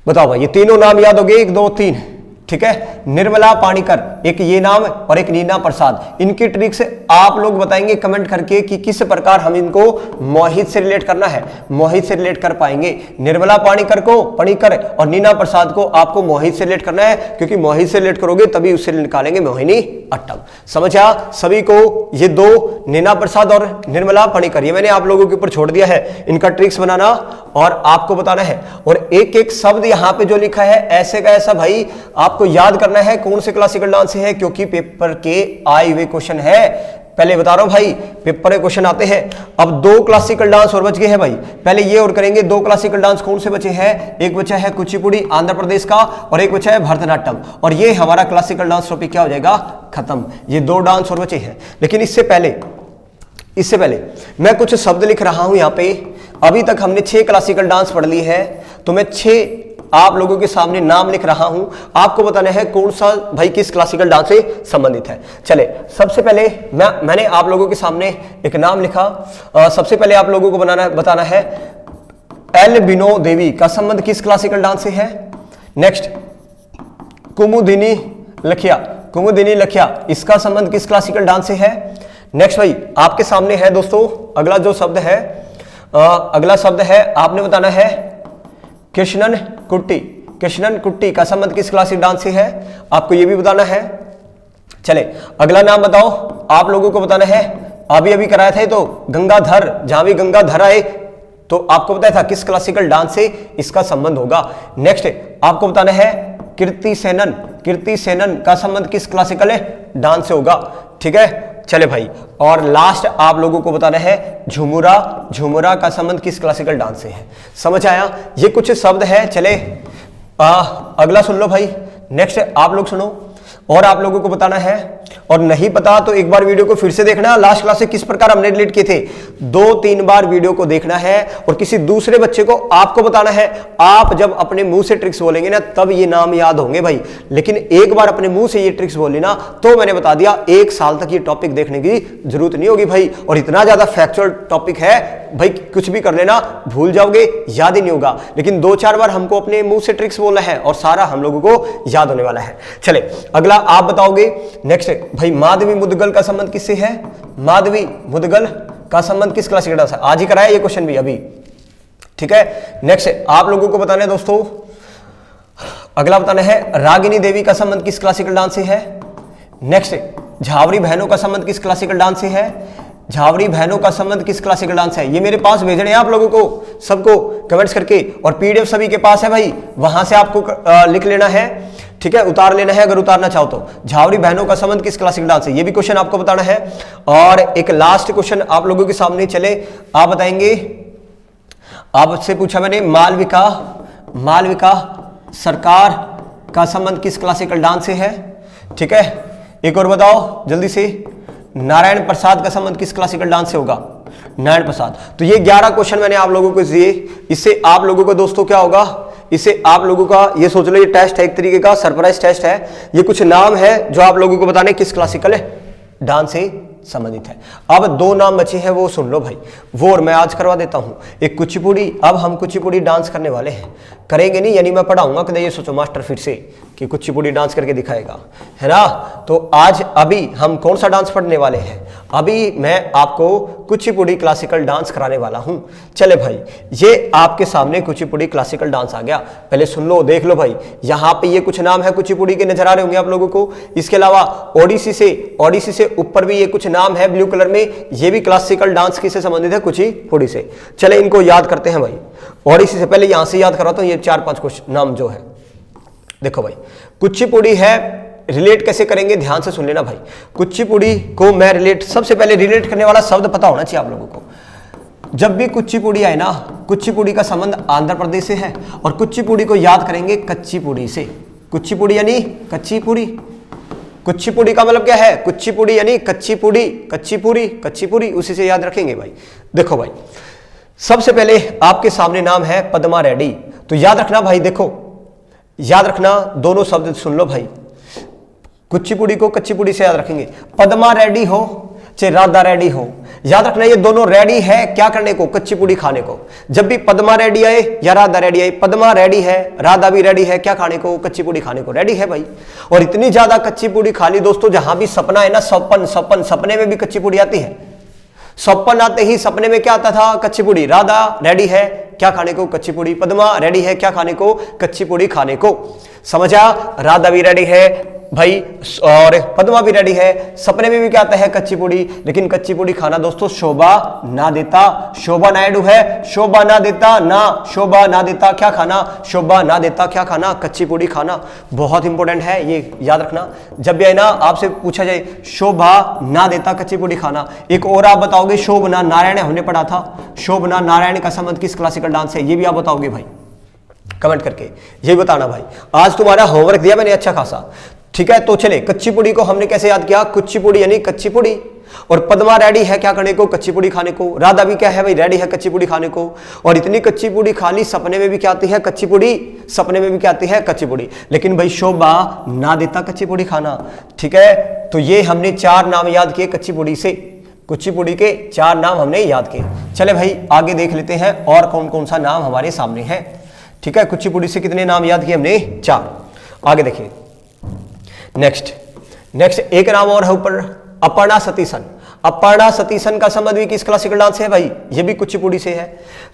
बताओ भाई, ये तीनों नाम याद हो गए, एक दो तीन, ठीक है। निर्मला पाणिकर, एक ये नाम और एक नीना प्रसाद। इनकी ट्रिक्स आप लोग बताएंगे कमेंट करके कि किस प्रकार हम इनको मोहित से रिलेट करना है, मोहित से रिलेट कर पाएंगे। निर्मला पाणिकर को पाणिकर और नीना प्रसाद को आपको मोहित से रिलेट करना है, क्योंकि मोहित से रिलेट करोगे तभी उससे निकालेंगे मोहिनी अट्टम। समझा सभी को? ये दो नीना प्रसाद और निर्मला पाणिकर, ये मैंने आप लोगों के ऊपर छोड़ दिया है, इनका ट्रिक्स बनाना और आपको बताना है। और एक एक शब्द यहाँ पे जो लिखा है ऐसे का ऐसा भाई आपको याद करना है कौन से क्लासिकल डांस से है, क्योंकि पेपर के आए हुए क्वेश्चन है। पहले बता रहा हूं भाई, पेपर के क्वेश्चन आते हैं। अब दो क्लासिकल डांस और बच गए हैं भाई, पहले ये और करेंगे। दो क्लासिकल डांस कौन से बचे हैं? एक बचा है कुचिपुड़ी आंध्र प्रदेश का, और एक बचा है भरतनाट्यम, और ये हमारा क्लासिकल डांस टॉपिक क्या हो जाएगा, खत्म। ये दो डांस और बचे हैं। लेकिन इससे पहले मैं कुछ शब्द लिख रहा हूं यहाँ पे, अभी तक हमने 6 क्लासिकल डांस पढ़ ली है, तो मैं 6 आप लोगों के सामने नाम लिख रहा हूं, आपको बताना है कौन सा भाई किस क्लासिकल डांस से संबंधित है। चले सबसे पहले मैंने आप लोगों के सामने एक नाम लिखा। सबसे पहले आप लोगों को बताना है एल्बिनो देवी का संबंध किस क्लासिकल डांस से है। नेक्स्ट कुमुदिनी लखिया इसका संबंध किस क्लासिकल डांस से है। नेक्स्ट भाई आपके सामने है दोस्तों अगला जो शब्द है, अगला शब्द है आपने बताना है कृष्णन कुट्टी का संबंध किस क्लासिकल डांस से है, आपको यह भी बताना है। चले अगला नाम बताओ, आप लोगों को बताना है, अभी कराया था तो गंगाधर, जहां भी गंगाधर आए तो आपको बताया था किस क्लासिकल डांस से इसका संबंध होगा। नेक्स्ट आपको बताना है कीर्ति सेनन का संबंध किस क्लासिकल डांस से होगा। ठीक है चले भाई, और लास्ट आप लोगों को बताना है झुमुरा का संबंध किस क्लासिकल डांस से है। समझ आया, ये कुछ शब्द है। चले अगला सुन लो भाई। नेक्स्ट आप लोग सुनो और आप लोगों को बताना है, और नहीं पता तो एक बार वीडियो को फिर से देखना, लास्ट क्लास से किस प्रकार हमने रिलेट किए थे 2-3 बार वीडियो को देखना है और किसी दूसरे बच्चे को आपको बताना है। आप जब अपने मुंह से ट्रिक्स बोलेंगे ना तब ये नाम याद होंगे भाई, लेकिन एक बार अपने मुंह से ये ट्रिक्स बोली ना तो मैंने बता दिया 1 साल तक ये टॉपिक देखने की जरूरत नहीं होगी भाई। और इतना ज्यादा फैक्चुअल टॉपिक है भाई, कुछ भी कर लेना भूल जाओगे, याद ही नहीं होगा। लेकिन 2-4 बार हमको अपने मुंह से ट्रिक्स बोलना है और सारा हम लोगों को याद होने वाला है। चले अगला आप बताओगे। नेक्स्ट भाई माधवी मुदगल का संबंध किससे है, माधवी मुदगल का संबंध किस क्लासिकल डांस से, आज ही कराया ये क्वेश्चन भी अभी। ठीक है नेक्स्ट आप लोगों को बताना है दोस्तों, अगला बताना है रागिनी देवी का संबंध किस क्लासिकल डांस से है। नेक्स्ट झावरी बहनों का संबंध किस क्लासिकल डांस से है, झावरी बहनों का संबंध किस क्लासिकल डांस है। ये मेरे पास भेजने हैं आप लोगों को सबको कमेंट्स करके, और पीडीएफ सभी के पास है भाई, वहां से आपको लिख लेना है। ठीक है उतार लेना है अगर उतारना चाहो तो। झावरी बहनों का संबंध किस क्लासिकल डांस से, ये भी क्वेश्चन आपको बताना है। और एक लास्ट क्वेश्चन आप लोगों के सामने, चले आप बताएंगे, आपसे पूछा मैंने मालविका सरकार का संबंध किस क्लासिकल डांस से है। ठीक है एक और बताओ जल्दी से, नारायण प्रसाद का संबंध किस क्लासिकल डांस से होगा, नारायण प्रसाद। तो ये 11 क्वेश्चन मैंने आप लोगों को दिए। इससे आप लोगों को दोस्तों क्या होगा, इससे आप लोगों का ये सोच लो ये टेस्ट है, एक तरीके का सरप्राइज टेस्ट है। ये कुछ नाम है जो आप लोगों को बताने किस क्लासिकल डांस से संबंधित है। अब 2 नाम बचे हैं वो सुन लो भाई, वो और मैं आज करवा देता हूं। एक कुचिपुड़ी, अब हम कुचिपुड़ी डांस करने वाले हैं, करेंगे नहीं यानी मैं पढ़ाऊंगा कि ये सोचो मास्टर फिर से कि कुचिपुड़ी डांस करके दिखाएगा, है ना। तो आज अभी हम कौन सा डांस पढ़ने वाले हैं, अभी मैं आपको कुचिपुड़ी क्लासिकल डांस कराने वाला हूं। चले भाई ये आपके सामने कुचिपुड़ी क्लासिकल डांस आ गया, पहले सुन लो देख लो भाई। यहां पे ये कुछ नाम है कुचिपुड़ी के, नजर आ रहे होंगे आप लोगों को। इसके अलावा ओडिसी से ऊपर भी ये कुछ नाम है ब्लू कलर में, ये भी क्लासिकल डांस किससे संबंधित है, कुचिपुड़ी से। चले इनको याद करते हैं भाई। ओडिसी से पहले यहां से याद करवाता हूं ये 4-5 कुछ नाम जो है। देखो भाई कुचिपुड़ी है, रिलेट कैसे करेंगे ध्यान से सुन लेना भाई। कुचिपुड़ी को मैं रिलेट, सबसे पहले रिलेट करने वाला शब्द पता होना चाहिए आप लोगों को। जब भी कुचिपुड़ी आए ना, कुचिपुड़ी का संबंध आंध्र प्रदेश से है, और कुचिपुड़ी को याद करेंगे कच्चीपुड़ी से। कुचिपुड़ी यानी कच्ची पूड़ी, कुचिपुड़ी का मतलब क्या है, कुचिपुड़ी यानी कच्ची पूरी, उसी से याद रखेंगे भाई। देखो भाई सबसे पहले आपके सामने नाम है पद्मा रेड्डी, तो याद रखना भाई, देखो याद रखना दोनों शब्द सुन लो भाई। कुचिपुड़ी को कच्चीपुड़ी से याद रखेंगे, पद्मा रेड्डी हो चाहे राधा रेड्डी हो, याद रखना ये दोनों रेडी है क्या करने को, कच्चीपुड़ी खाने को। जब भी पद्मा रेड्डी आए या राधा रेड्डी आए, पद्मा रेडी है राधा भी रेडी है क्या खाने को, कच्चीपुड़ी खाने को रेडी है भाई। और इतनी ज्यादा कच्चीपुड़ी खा ली दोस्तों, जहां भी सपना है ना, सपने में भी कच्चीपुड़ी आती है। सपन आते ही सपने में क्या आता था, कच्चीपुड़ी। राधा रेडी है क्या खाने को, कच्चीपुड़ी। पद्मा रेडी है क्या खाने को, कच्चीपुड़ी खाने को। समझा, राधा भी रेडी है भाई और पद्मा भी रेडी है। सपने में भी क्या आता है, कच्चीपुड़ी। लेकिन कच्चीपुड़ी खाना दोस्तों शोभा ना देता, शोभा नायडू है, शोभा ना देता ना, शोभा ना देता क्या खाना, शोभा ना देता क्या खाना, कच्चीपुड़ी खाना। बहुत इंपॉर्टेंट है ये याद रखना। जब भी है ना आपसे पूछा जाए शोभा ना देता कच्चीपुड़ी खाना। एक और आप बताओगे शोभना नारायण, हमने पढ़ा था शोभना नारायण का संबंध किस क्लासिकल डांस है, ये भी आप बताओगे भाई कमेंट करके, ये बताना भाई। आज तुम्हारा होमवर्क दिया मैंने अच्छा खासा, ठीक है। तो चले कच्चीपुड़ी को हमने कैसे याद किया, कुचिपुड़ी यानी कच्चीपुड़ी। और पद्मा रेडी है क्या करने को, कच्ची पूड़ी खाने को। राधा भी क्या है भाई, रेडी है कच्ची पूड़ी खाने को। और इतनी कच्ची पूड़ी खा ली, सपने में भी क्या आती है, कच्ची पूड़ी। सपने में भी क्या आती है, कच्ची पूड़ी। लेकिन भाई शोभा ना देता कच्ची पूड़ी खाना। ठीक है, तो ये हमने 4 नाम याद किए कच्ची पूड़ी से। कच्ची पूड़ी के 4 नाम हमने याद किए। चले भाई आगे देख लेते हैं और कौन कौन सा नाम हमारे सामने है। ठीक है, कच्ची पूड़ी से कितने नाम याद किए हमने, 4। आगे देखिए नेक्स्ट एक नाम और है ऊपर, अपर्णा सतीसन। अपर्णा सतीसन का संबंध भी किस क्लासिकल डांस से है भाई, ये भी कुचिपुड़ी से है।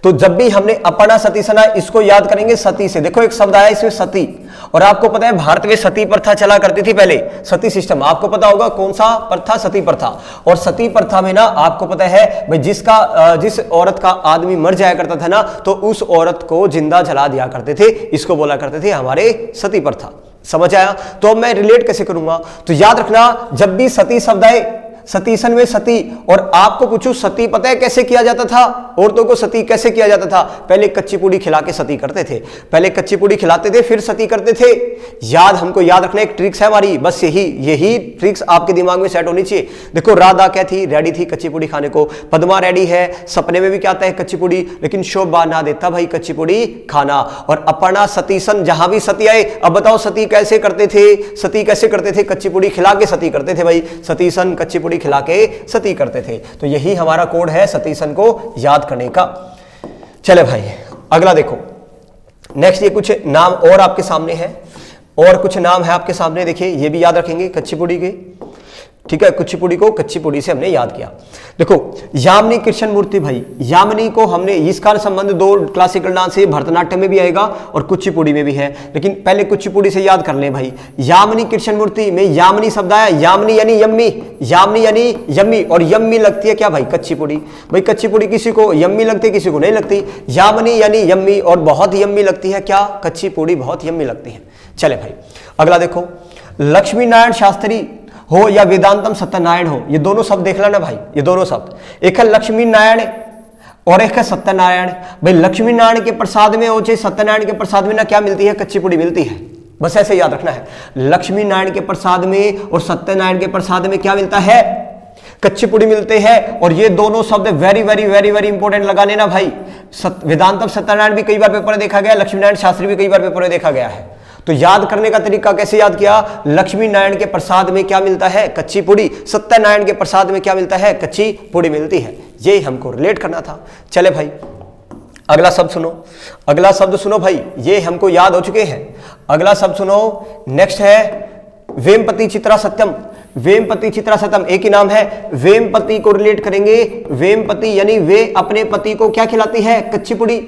तो जब भी हमने अपर्णा सतीसन आया, इसको याद करेंगे सती से। देखो एक शब्द आया इसमें सती, और आपको पता है भारत में सती प्रथा चला करती थी पहले, सती सिस्टम। आपको पता होगा कौन सा प्रथा, सती प्रथा। और सती प्रथा में ना आपको पता है भाई जिस औरत का आदमी मर जाया करता था ना, तो उस औरत को जिंदा जला दिया करते थे। इसको बोला करते थे हमारे सती प्रथा। समझ आया? तो अब मैं रिलेट कैसे करूंगा, तो याद रखना जब भी सती शब्द आए, सतीसन में सती, और आपको पूछूं सती पता है कैसे किया जाता था, औरतों को सती कैसे किया जाता था? पहले कच्ची पूड़ी खिला के सती करते थे। पहले कच्ची पूड़ी खिलाते थे फिर सती करते थे। हमको याद रखना एक ट्रिक्स है हमारी, बस यही ट्रिक्स आपके दिमाग में सेट होनी चाहिए। देखो राधा क्या थी, रेडी थी कच्ची पूड़ी खाने को। पद्मा रेडी है, सपने में भी क्या आता है, कच्ची पूड़ी। लेकिन शोभा ना देता भाई कच्ची पूड़ी खाना। और अपर्णा सतीसन, जहां भी सती आए, अब बताओ सती कैसे करते थे, सती कैसे करते थे, कच्ची पूड़ी खिला के सती करते थे भाई। सतीसन कच्ची पूड़ी खिला के सती करते थे। तो यही हमारा कोड है सतीसन को याद करने का। चले भाई अगला देखो, नेक्स्ट ये कुछ नाम और आपके सामने है, और कुछ नाम है आपके सामने, देखिए ये भी याद रखेंगे कच्ची पूड़ी के। ठीक है, कुचिपुड़ी को कच्ची पूड़ी से हमने याद किया। देखो यामिनी कृष्ण मूर्ति भाई, यामिनी को हमने, इसका संबंध 2 क्लासिकल डांस से, भरतनाट्यम में भी आएगा और कुचिपुड़ी में भी है। लेकिन पहले कुचिपुड़ी से याद कर ले भाई। यामिनी कृष्ण मूर्ति में यामिनी शब्द आया, यामिनी यानी यम्मी, यामिनी यानी यम्मी, और यम्मी लगती है क्या भाई, कच्ची पूड़ी। भाई कच्ची पूड़ी किसी को यम्मी लगती है, किसी को नहीं लगती। यामिनी यानी यम्मी, और बहुत यम्मी लगती है क्या, कच्ची पूड़ी बहुत यम्मी लगती है। चले भाई अगला देखो, लक्ष्मी नारायण शास्त्री हो या वेदांतम सत्यनारायण हो, ये दोनों शब्द देख लेना भाई। ये दोनों शब्द, एक है लक्ष्मी नारायण और एक है सत्यनारायण। भाई लक्ष्मी नारायण के प्रसाद में और सत्यनारायण के प्रसाद में ना क्या मिलती है, कच्ची पूड़ी मिलती है। बस ऐसे याद रखना है, लक्ष्मी नारायण के प्रसाद में और सत्यनारायण के प्रसाद में क्या मिलता है, कच्ची पूड़ी मिलते हैं। और ये दोनों शब्द very very very very important लगा लेना भाई। वेदांतम सत्यनारायण भी कई बार पेपर में देखा गया, लक्ष्मी नारायण शास्त्री भी कई बार पेपर में देखा गया है। तो याद करने का तरीका कैसे याद किया, लक्ष्मी नारायण के प्रसाद में क्या मिलता है, कच्ची पूड़ी। सत्यनारायण के प्रसाद में क्या मिलता है, कच्ची पूड़ी मिलती है। ये हमको रिलेट करना था। चले भाई अगला शब्द सुनो, अगला शब्द सुनो भाई, ये हमको याद हो चुके हैं। अगला शब्द सुनो, नेक्स्ट है वेमपति चित्रा सत्यम। वेमपति चित्रा सत्यम एक ही नाम है। वेमपति को रिलेट करेंगे, वेमपति यानी वे अपने पति को क्या खिलाती है, कच्ची पूड़ी।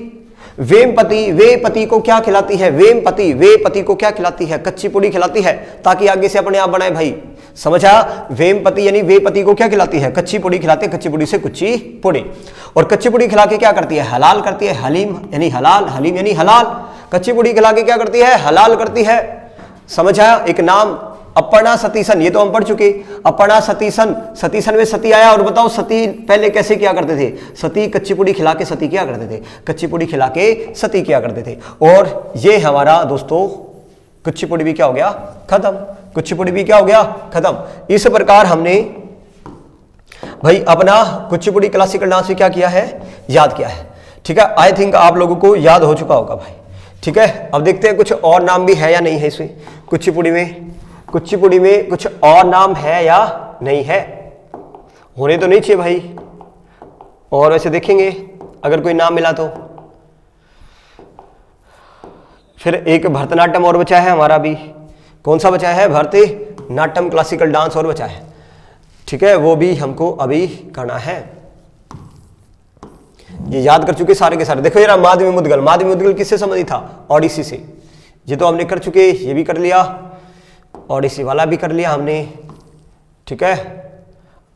वेमपति वे पति को क्या खिलाती है, वेमपति वे पति को क्या खिलाती है, कच्ची पूड़ी खिलाती है, ताकि आगे से अपने आप बनाए भाई। समझा? वेमपति यानी वे पति को क्या खिलाती है, कच्ची पूड़ी खिलाती है, कच्ची पूड़ी से कुच्ची पूड़ी। और कच्ची पूड़ी खिला के क्या करती है, हलाल करती है। हलीम यानी हलाल, हलीम यानी हलाल। कच्ची पूड़ी खिला के क्या करती है, हलाल करती है। समझ आया? एक नाम अपर्णा सतीसन, ये तो हम पढ़ चुके। अपर्णा सतीसन, सतीसन में सती आया। और बताओ सती पहले कैसे किया करते थे, सती कच्ची पूड़ी खिला के सती किया करते थे, कच्ची पूड़ी खिला के सती किया करते थे। और ये हमारा दोस्तों कच्ची पूड़ी भी क्या हो गया, खत्म। कच्ची पूड़ी भी क्या हो गया, खत्म। इस प्रकार हमने भाई अपना कुचिपुड़ी क्लासिकल डांस भी क्या किया है, याद किया है। ठीक है, आई थिंक आप लोगों को याद हो चुका होगा भाई। ठीक है, अब देखते हैं कुछ और नाम भी है या नहीं है इसमें। कुचिपुड़ी में, कुचिपुड़ी में कुछ और नाम है या नहीं है, होने तो नहीं चाहिए भाई। और वैसे देखेंगे अगर कोई नाम मिला तो। फिर एक भरतनाट्यम और बचा है हमारा भी। कौन सा बचा है, भरतनाट्यम क्लासिकल डांस और बचा है। ठीक है, वो भी हमको अभी करना है। ये याद कर चुके सारे के सारे। देखो यार माधवी मुद्गल, माधवी मुद्गल किससे संबंधित था, ओडिसी से। ये तो हमने कर चुके, ये भी कर लिया, ओडिसी वाला भी कर लिया हमने। ठीक है,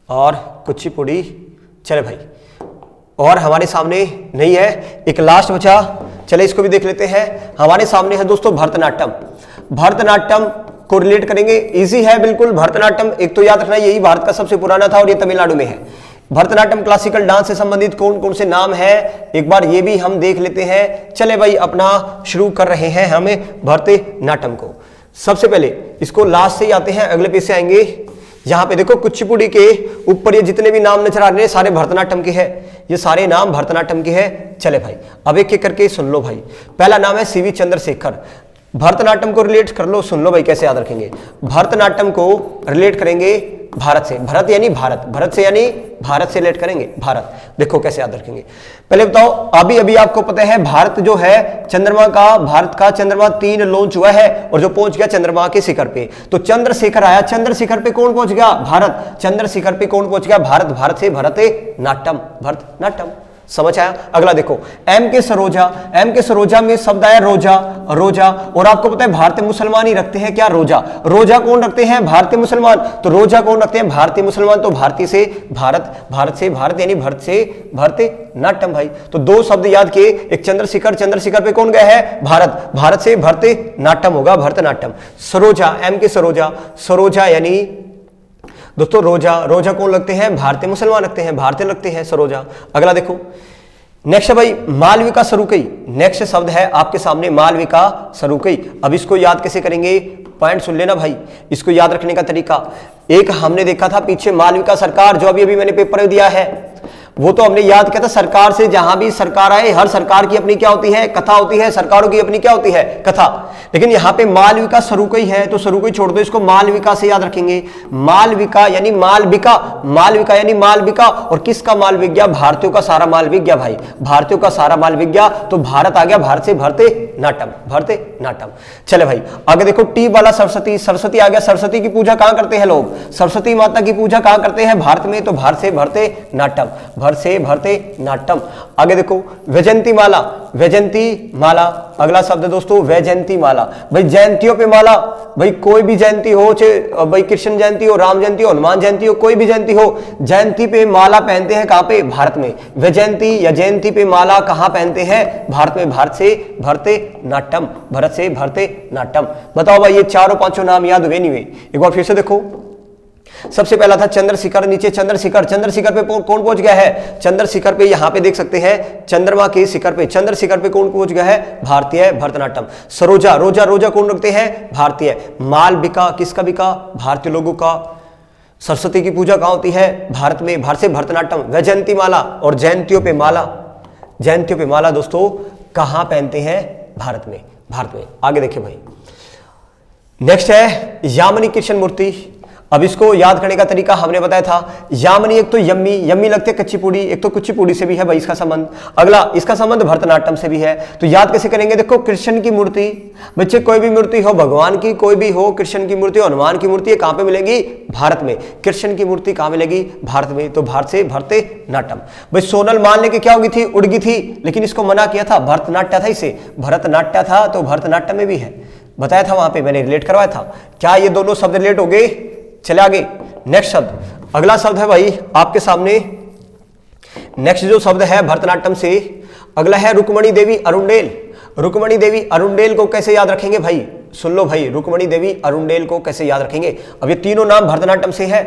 और कुचिपुड़ी। चले भाई, और हमारे सामने नहीं है, एक लास्ट बचा, चले इसको भी देख लेते हैं। हमारे सामने है दोस्तों भरतनाट्यम। भरतनाट्यम को रिलेट करेंगे, इजी है बिल्कुल। भरतनाट्यम एक तो याद रखना यही भारत का सबसे पुराना था और ये तमिलनाडु में है। भरतनाट्यम क्लासिकल डांस से संबंधित कौन कौन से नाम है, एक बार ये भी हम देख लेते हैं। चले भाई अपना शुरू कर रहे हैं हमें भरतनाट्यम को। सबसे पहले इसको लास्ट से ही आते हैं, अगले पेज से आएंगे। यहाँ पे देखो कुचिपुड़ी के ऊपर ये जितने भी नाम नजर आ रहे हैं सारे भरतनाट्यम के हैं, ये सारे नाम भरतनाट्यम के हैं। चले भाई अब एक एक करके सुन लो भाई। पहला नाम है सीवी चंद्रशेखर। भरतनाट्यम को रिलेट कर लो, सुन लो भाई कैसे याद रखेंगे। भरतनाट्यम को रिलेट करेंगे भारत से, भारत यानी भारत, भारत से यानी भारत से रिलेट करेंगे भारत। देखो कैसे याद रखेंगे। पहले बताओ, अभी अभी आपको पता है भारत जो है चंद्रमा का, भारत का चंद्रमा 3 लॉन्च हुआ है और जो पहुंच गया चंद्रमा के शिखर पे। तो चंद्रशेखर आया, चंद्रशिखर पे कौन पहुंच गया? भारत। चंद्रशिखर पे कौन पहुंच गया? भारत। भारत से भरतनाट्यम, भरतनाट्यम। समझ आया? अगला देखो, एम के सरोजा। एम के सरोजा में शब्द आया रोजा, रोजा। और आपको पता है भारतीय मुसलमान ही रखते हैं क्या? रोजा। रोजा कौन रखते हैं? भारतीय मुसलमान। तो रोजा कौन रखते हैं? भारतीय मुसलमान। तो भारतीय से भारत, भारत से भारत यानी भारत से भरतनाट्यम भाई। तो दो शब्द याद किए, एक चंद्रशिखर, चंद्रशिखर पे कौन गया है? भारत। भारत से भरतनाट्यम होगा, भरतनाट्यम। सरोजा, एम के सरोजा, सरोजा यानी दोस्तों रोजा। रोजा कौन लगते हैं? भारतीय मुसलमान लगते हैं, भारतीय लगते हैं सरोजा। अगला देखो, नेक्स्ट है भाई मालविका सरुकई। नेक्स्ट शब्द है आपके सामने मालविका सरुकई। अब इसको याद कैसे करेंगे? पॉइंट सुन लेना भाई, इसको याद रखने का तरीका। एक हमने देखा था पीछे मालविका सरकार, जो अभी अभी मैंने पेपर में दिया है, वो तो हमने याद किया था। सरकार से जहां भी सरकार आए, हर सरकार की अपनी क्या होती है? कथा होती है। सरकारों की अपनी क्या होती है? कथा। लेकिन यहां पे मालविका सरुकई है, तो सरुकई छोड़ दो, इसको मालविका से याद रखेंगे। मालविका यानी मालविका, मालविका यानी मालविका। और किसका माल बिक गया? भारतीयों का सारा माल बिक गया भाई, भारतीयों का सारा माल बिक गया। तो भारत आ गया, भारत से भरतनाट्यम, भरतनाट्यम। चले भाई आगे देखो, टी वाला सरस्वती। सरस्वती आ गया। सरस्वती की पूजा कहां करते हैं लोग? सरस्वती माता की पूजा कहां करते हैं? भारत में। तो भारत से भरतनाट्यम, भारत से भरतनाट्यम। आगे देखो, वैजयंती माला। वैजयंती माला अगला शब्द है दोस्तों, वैजयंती माला। भाई जयंतियों पे माला, भाई कोई भी जयंती हो, चाहे भाई कृष्ण जयंती हो, राम जयंती हो, हनुमान जयंती हो, कोई भी जयंती हो, जयंती पे माला पहनते हैं कहां पे? भारत में। वैजयंती या जयंती पे माला कहां पहनते हैं? भारत में। भारत से भरतनाट्यम, भारत से भरतनाट्यम। बताओ भाई ये चारों पांचों नाम याद हुए नहीं हुए? एक बार फिर से देखो। सबसे पहला था चंद्रशिखर, नीचे चंद्रशिखर। चंद्रशिखर पे कौन पहुंच गया है? चंद्रशिखर पे यहां पे देख सकते हैं चंद्रमा के शिखर पे, चंद्रशिखर पे कौन पहुंच गया है? भारतीय भरतनाट्यम। सरोजा, रोजा, रोजा कौन रखते हैं? भारतीय। मालविका किसका बिका? भारतीय लोगों का। सरस्वती की पूजा कहां होती है? भारत में, भारत से भरतनाट्यम। वैजयंती माला और जयंतियों पे माला, जयंतियों पे माला दोस्तों कहां पहनते हैं? भारत में, भारत में। आगे देखिए भाई, नेक्स्ट है यामिनी कृष्ण मूर्ति। अब इसको याद करने का तरीका हमने बताया था। यामिनी एक तो यम्मी, यम्मी लगते हैं कुचिपुड़ी, एक तो कुचिपुड़ी से भी है भाई इसका संबंध। अगला इसका संबंध भरतनाट्यम से भी है। तो याद कैसे करेंगे? देखो कृष्ण की मूर्ति, बच्चे कोई भी मूर्ति हो, भगवान की कोई भी हो, कृष्ण की मूर्ति, हनुमान की मूर्ति, कहां पे मिलेगी? भारत में। कृष्ण की मूर्ति कहां मिलेगी? भारत में। तो भारत से भरतनाट्यम। भाई सोनल मान लेके क्या होगी थी? उड़ गई थी, लेकिन इसको मना किया था, भरतनाट्य था इसे, भरतनाट्य था, तो भरतनाट्यम में भी है, बताया था वहां पे, मैंने रिलेट करवाया था। क्या ये दोनों शब्द रिलेट हो गए? चले आगे, नेक्स्ट शब्द, अगला शब्द है भाई आपके सामने। नेक्स्ट जो शब्द है भरतनाट्यम से अगला है रुक्मणी देवी अरुंडेल। रुक्मणी देवी अरुंडेल को कैसे याद रखेंगे भाई? सुन लो भाई, रुक्मणी देवी अरुंडेल को कैसे याद रखेंगे? अब ये तीनों नाम भरतनाट्यम से है।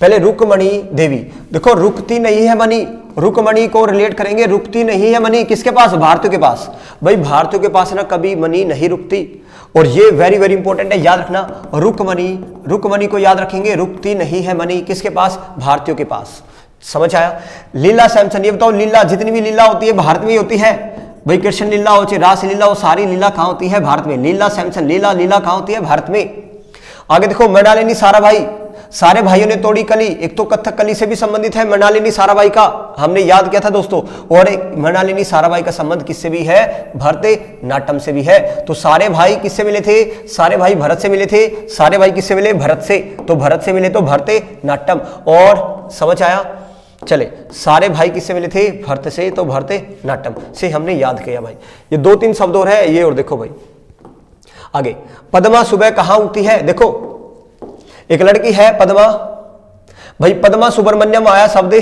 पहले रुक्मणी देवी, देखो रुकती नहीं है मणि, रुक्मणी को रिलेट करेंगे, रुकती नहीं है मणि किसके पास? भारतीयों के पास। भाई भारतीयों के पास ना कभी मणि नहीं रुकती, और ये वेरी वेरी इंपॉर्टेंट है, याद रखना। रुक्मणी, रुक्मणी को याद रखेंगे, रुकती नहीं है मणि किसके पास? भारतीयों के पास। समझ आया? लीला सैमसन, ये बताओ लीला, जितनी भी लीला होती है भारत में ही होती है भाई। कृष्ण लीला हो चाहे रास लीला हो, सारी लीला कहां होती है? भारत में। लीला सैमसन, लीला लीला कहां होती है? भारत में। आगे देखो मृणालिनी साराभाई, सारे भाइयों ने तोड़ी कली, एक तो कथक कली से भी संबंधित है मृणालिनी साराभाई का, हमने याद किया था दोस्तों। और एक मृणालिनी साराभाई का संबंध किससे भी है? भरतनाट्यम से भी है। तो सारे भाई किससे मिले थे? सारे भाई भरत से मिले थे। सारे भाई किससे मिले? भरत से। तो भरत से मिले तो भरतनाट्यम। और समझ आया? चले, सारे भाई किससे मिले थे? भरत से, तो भरतनाट्यम से हमने याद किया भाई। ये 2-3 शब्द और है ये, और देखो भाई आगे, पद्मा सुबह कहां उगती है? देखो एक लड़की है पद्मा, भाई पद्मा सुब्रमण्यम आया शब्द,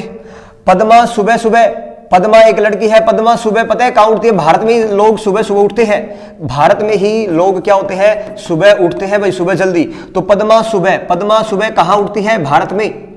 पद्मा सुबह सुबह, पद्मा एक लड़की है, पद्मा सुबह पता है कहां उठती है? भारत में ही लोग सुबह सुबह उठते हैं, भारत में ही लोग क्या होते हैं? सुबह उठते हैं भाई, सुबह जल्दी। तो पद्मा सुबह कहां उठती है? भारत में।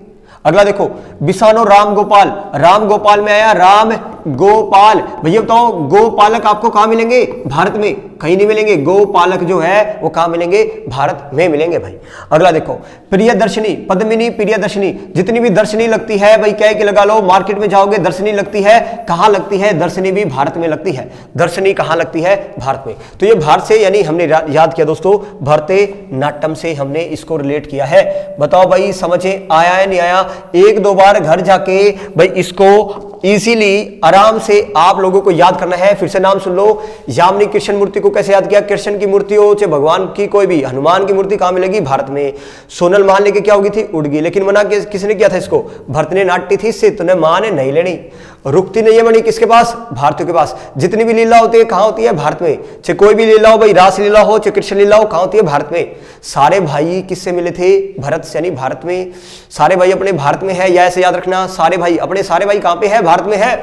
अगला देखो, बिसानो राम गोपाल, राम गोपाल में आया राम गोपाल, भैया बताओ गोपालक आपको कहां मिलेंगे? भारत में कहीं नहीं मिलेंगे। गोपालक जो है वो कहां मिलेंगे? भारत में मिलेंगे भाई। अगला देखो, प्रियदर्शनी, पद्मिनी, प्रियदर्शनी, जितनी भी दर्शनी लगती है भाई कह के लगा लो, मार्केट में जाओगे दर्शनी लगती है, कहां लगती है? दर्शनी भी भारत में लगती है। दर्शनी कहां लगती है? भारत में। तो ये भारत से यानी हमने याद किया दोस्तों, भरतनाट्यम से हमने इसको रिलेट किया है। बताओ भाई समझ आया है नहीं आया? एक दो बार घर जाके भाई इसको इजीली आराम से आप लोगों को याद करना है। फिर से नाम सुन लो, यामिनी कृष्ण मूर्ति को कैसे याद किया? कृष्ण की मूर्ति हो चाहे भगवान की कोई भी, हनुमान की मूर्ति कहां मिलेगी? भारत में। सोनल मान लेके क्या होगी थी? उड़ गई। लेकिन मना किसने किया था इसको? भरत ने नाट्य थी इससे, तूने मां ने नहीं लेनी। रुकती नहीं है मणि किसके पास? भारतीयों के पास। जितनी भी लीला होती है कहां होती है? भारत में। चाहे कोई भी लीला हो भाई, रास लीला हो चाहे कृष्ण लीला हो, कहां होती है? भारत में। सारे भाई किससे मिले थे? भरत से, यानी भारत में। सारे भाई अपने भारत में है, या ऐसे याद रखना, सारे भाई अपने सारे भाई कहां पे है? भारत में है।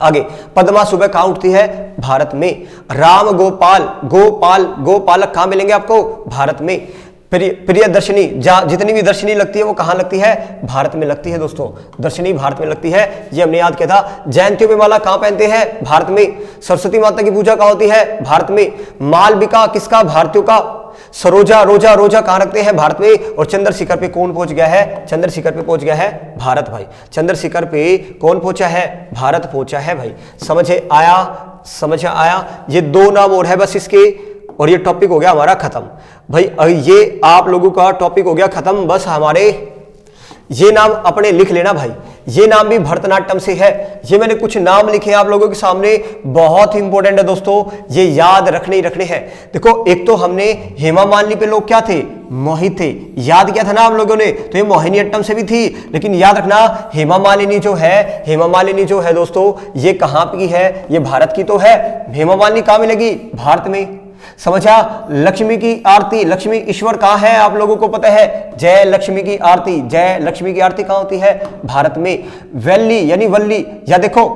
आगे, पद्मा सुबह कहां उठती है? भारत में। राम गोपाल, गोपालक कहां मिलेंगे आपको? भारत में। प्रियदर्शनी, जितनी भी दर्शनी लगती है वो कहां लगती है? भारत में लगती है दोस्तों। दर्शनी भारत में लगती है, ये हमने याद किया था। जयंतियों पे माला कहां पहनते हैं? भारत में। सरस्वती माता की पूजा कहां होती है? भारत में। मालविका किसका? भारतीयों का। सरोजा, रोजा कहां रखते हैं? भारत में। और चंद्रशिखर पे कौन पहुंच गया है? चंद्रशिखर पे पहुंच गया है भारत भाई। चंद्रशिखर पे कौन पहुंचा है? भारत पहुंचा है भाई। समझ आया? समझ आया? ये दो नाम और है बस इसके, और ये टॉपिक हो गया हमारा खत्म भाई। ये आप लोगों का टॉपिक हो गया खत्म। बस हमारे ये नाम अपने लिख लेना भाई, ये नाम भी भरतनाट्यम से है। ये मैंने कुछ नाम लिखे हैं आप लोगों के सामने, बहुत ही इंपॉर्टेंट है दोस्तों, ये याद रखने ही रखने हैं। देखो, एक तो हमने हेमा मालिनी पे लोग क्या थे? मोहित थे, याद किया था ना आप लोगों ने। तो ये मोहिनीअट्टम से भी थी, लेकिन याद रखना हेमा मालिनी जो है, हेमा मालिनी जो है दोस्तों, ये कहां की है? ये भारत की तो है। हेमा मालिनी कहां मिलेगी? भारत में। समझा? लक्ष्मी की आरती, लक्ष्मी ईश्वर कहां है? आप लोगों को पता है, जय लक्ष्मी की आरती, जय लक्ष्मी की आरती कहां होती है? भारत में। वल्ली यानी वल्ली, या देखो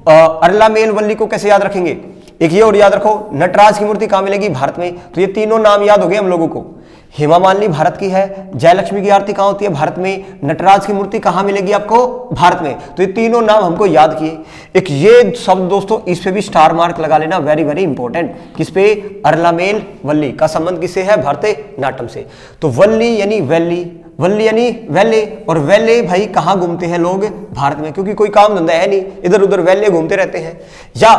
अरला मेल वल्ली को कैसे याद रखेंगे? एक ये और याद रखो, नटराज की मूर्ति कहां मिलेगी? भारत में। तो ये तीनों नाम याद हो गए हम लोगों को। हेमा मालिनी भारत की है, जय लक्ष्मी की आरती कहां होती है? भारत में। नटराज की मूर्ति कहां मिलेगी आपको? भारत में। तो ये तीनों नाम हमको याद किए। एक ये शब्द दोस्तों, इस पे भी स्टार मार्क लगा लेना, वेरी वेरी इंपॉर्टेंट। किस पे? अरलामेल वल्ली का संबंध किससे है? भरतनाट्यम से। तो वल्ली यानी वैली, वल्ली यानी वैले, और वैले भाई कहां घूमते हैं लोग? भारत में, क्योंकि कोई काम धंधा है नहीं, इधर उधर वैले घूमते रहते हैं। या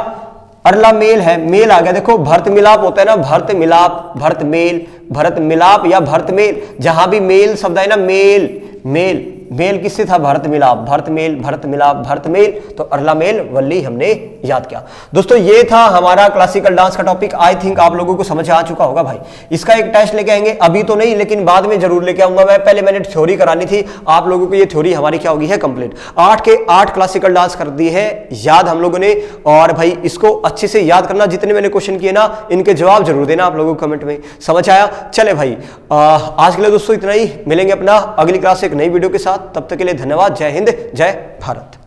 अरला मेल है, मेल आ गया, देखो भरत मिलाप होता है ना, भरत मिलाप, भरत मेल, भरत मिलाप या भरत मेल, जहां भी मेल शब्द है ना, मेल मेल मेल किससे था? Bharat Milap, Bharat mail, Bharat Milap, Bharat mail. तो अरला मेल वल्ली हमने याद किया दोस्तों। ये था हमारा क्लासिकल डांस का टॉपिक। आई थिंक आप लोगों को समझ आ चुका होगा भाई। इसका एक टेस्ट लेके आएंगे, अभी तो नहीं लेकिन बाद में जरूर लेके आऊंगा मैं। पहले मैंने थ्योरी करानी थी आप लोगों को, ये थ्योरी हमारी क्या होगी है? कंप्लीट। 8 के 8 क्लासिकल डांस कर दिए है याद हम लोगों ने। और भाई इसको अच्छे से याद करना, जितने मैंने क्वेश्चन किए ना, इनके जवाब जरूर देना आप लोगों को कमेंट में। समझ आया? चले भाई, आज के लिए दोस्तों इतना ही। मिलेंगे अपना अगली क्लास से एक नई वीडियो के साथ। तब तक के लिए धन्यवाद। जय हिंद, जय भारत।